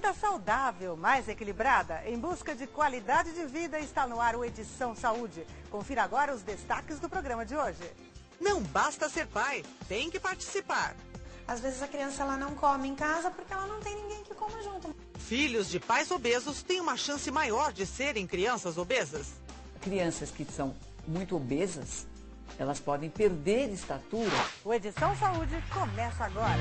vida saudável, mais equilibrada, em busca de qualidade de vida, está no ar o Edição Saúde. Confira agora os destaques do programa de hoje. Não basta ser pai, tem que participar. Às vezes a criança ela não come em casa porque ela não tem ninguém que coma junto. Filhos de pais obesos têm uma chance maior de serem crianças obesas. Crianças que são muito obesas, elas podem perder estatura. O Edição Saúde começa agora.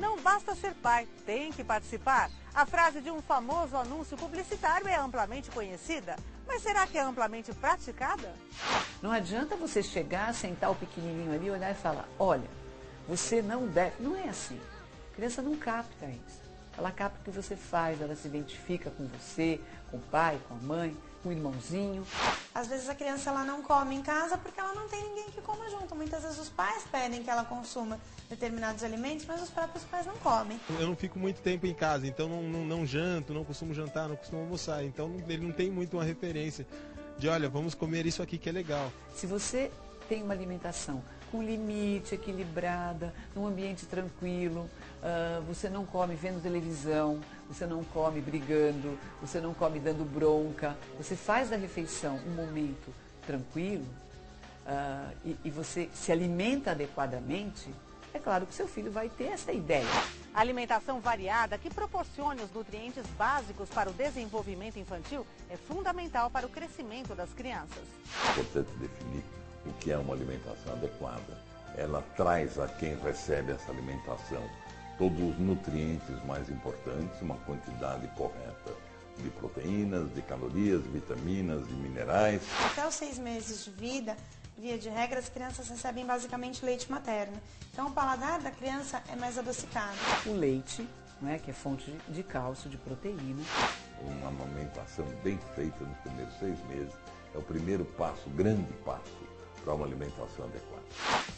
Não basta ser pai, tem que participar. A frase de um famoso anúncio publicitário é amplamente conhecida, mas será que é amplamente praticada? Não adianta você chegar, sentar o pequenininho ali, olhar e falar, olha, você não deve. Não é assim. A criança não capta isso. Ela capta o que você faz, ela se identifica com você, com o pai, com a mãe, com o irmãozinho. Às vezes a criança ela não come em casa porque ela não tem ninguém que coma junto. Muitas vezes os pais pedem que ela consuma determinados alimentos, mas os próprios pais não comem. Eu não fico muito tempo em casa, então não janto, não costumo jantar, não costumo almoçar. Então ele não tem muito uma referência de, olha, vamos comer isso aqui que é legal. Se você tem uma alimentação com limite, equilibrada, num ambiente tranquilo, você não come vendo televisão, você não come brigando, você não come dando bronca, você faz da refeição um momento tranquilo e você se alimenta adequadamente, é claro que seu filho vai ter essa ideia. A alimentação variada que proporcione os nutrientes básicos para o desenvolvimento infantil é fundamental para o crescimento das crianças. É importante definir o que é uma alimentação adequada. Ela traz a quem recebe essa alimentação todos os nutrientes mais importantes, uma quantidade correta de proteínas, de calorias, de vitaminas, de minerais. Até os 6 meses de vida, via de regra, as crianças recebem basicamente leite materno. Então o paladar da criança é mais adocicado. O leite, né, que é fonte de cálcio, de proteína. Uma amamentação bem feita nos primeiros 6 meses é o primeiro passo, grande passo, para uma alimentação adequada.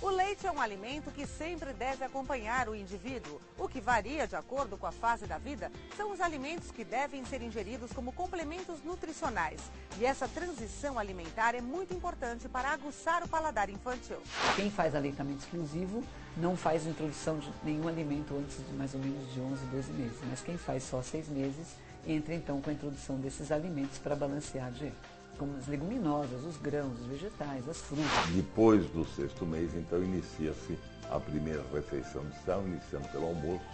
O leite é um alimento que sempre deve acompanhar o indivíduo. O que varia de acordo com a fase da vida são os alimentos que devem ser ingeridos como complementos nutricionais. E essa transição alimentar é muito importante para aguçar o paladar infantil. Quem faz aleitamento exclusivo não faz introdução de nenhum alimento antes de mais ou menos de 11, 12 meses. Mas quem faz só 6 meses entra então com a introdução desses alimentos para balancear a dieta, como as leguminosas, os grãos, os vegetais, as frutas. Depois do 6º mês, então, inicia-se a primeira refeição de sal, iniciando pelo almoço,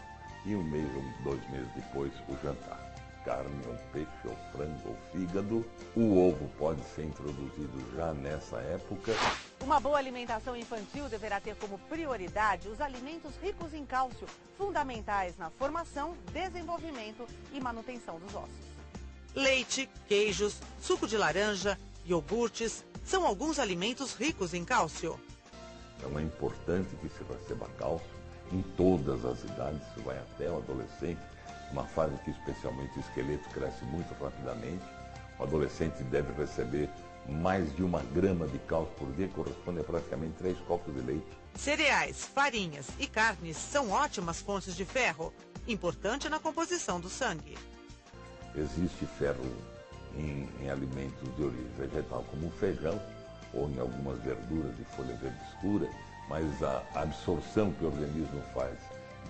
e 1 mês ou 2 meses depois, o jantar. Carne, ou peixe, ou frango, ou fígado. O ovo pode ser introduzido já nessa época. Uma boa alimentação infantil deverá ter como prioridade os alimentos ricos em cálcio, fundamentais na formação, desenvolvimento e manutenção dos ossos. Leite, queijos, suco de laranja, iogurtes são alguns alimentos ricos em cálcio. Então é importante que se receba cálcio em todas as idades, se vai até o adolescente, uma fase que especialmente o esqueleto cresce muito rapidamente. O adolescente deve receber mais de 1 grama de cálcio por dia, que corresponde a praticamente 3 copos de leite. Cereais, farinhas e carnes são ótimas fontes de ferro, importante na composição do sangue. Existe ferro em alimentos de origem vegetal, como o feijão, ou em algumas verduras de folha verde escura, mas a absorção que o organismo faz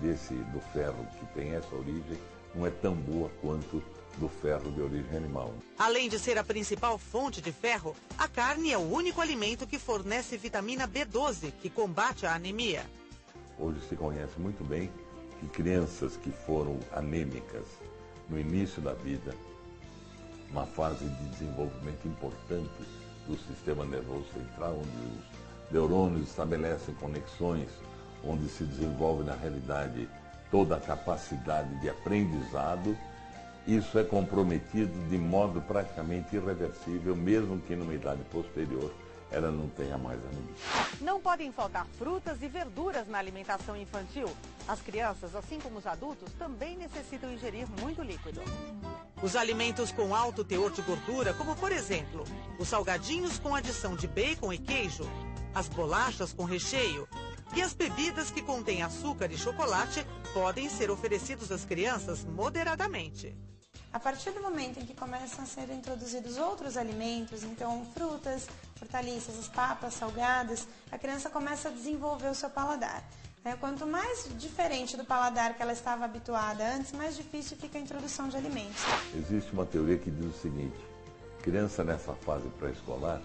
do ferro que tem essa origem não é tão boa quanto do ferro de origem animal. Além de ser a principal fonte de ferro, a carne é o único alimento que fornece vitamina B12, que combate a anemia. Hoje se conhece muito bem que crianças que foram anêmicas no início da vida, uma fase de desenvolvimento importante do sistema nervoso central, onde os neurônios estabelecem conexões, onde se desenvolve na realidade toda a capacidade de aprendizado, isso é comprometido de modo praticamente irreversível, mesmo que numa idade posterior ela não tenha mais anemia. Não podem faltar frutas e verduras na alimentação infantil. As crianças, assim como os adultos, também necessitam ingerir muito líquido. Os alimentos com alto teor de gordura, como por exemplo, os salgadinhos com adição de bacon e queijo, as bolachas com recheio e as bebidas que contêm açúcar e chocolate, podem ser oferecidos às crianças moderadamente. A partir do momento em que começam a ser introduzidos outros alimentos, então frutas, hortaliças, as papas salgadas, a criança começa a desenvolver o seu paladar. Quanto mais diferente do paladar que ela estava habituada antes, mais difícil fica a introdução de alimentos. Existe uma teoria que diz o seguinte: criança nessa fase pré-escolar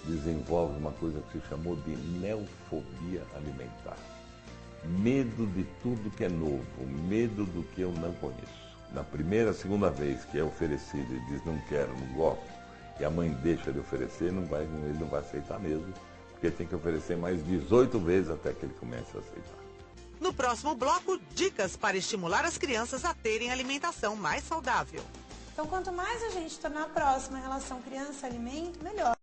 desenvolve uma coisa que se chamou de neofobia alimentar. Medo de tudo que é novo, medo do que eu não conheço. Na primeira, segunda vez que é oferecido e diz não quero, não gosto, e a mãe deixa de oferecer, ele não vai aceitar mesmo, porque tem que oferecer mais 18 vezes até que ele comece a aceitar. No próximo bloco, dicas para estimular as crianças a terem alimentação mais saudável. Então, quanto mais a gente tornar próxima a relação criança-alimento, melhor.